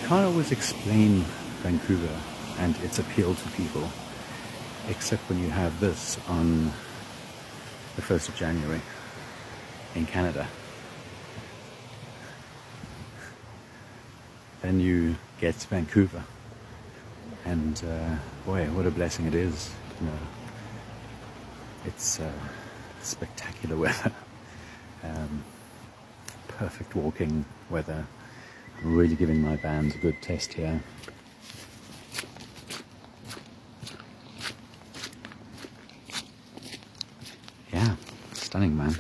can't always explain Vancouver and its appeal to people, except when you have this on the 1st of January in Canada. Then you get Vancouver, and boy, what a blessing it is. You know, it's spectacular weather, perfect walking weather. Really giving my bands a good test here. Yeah, stunning, man.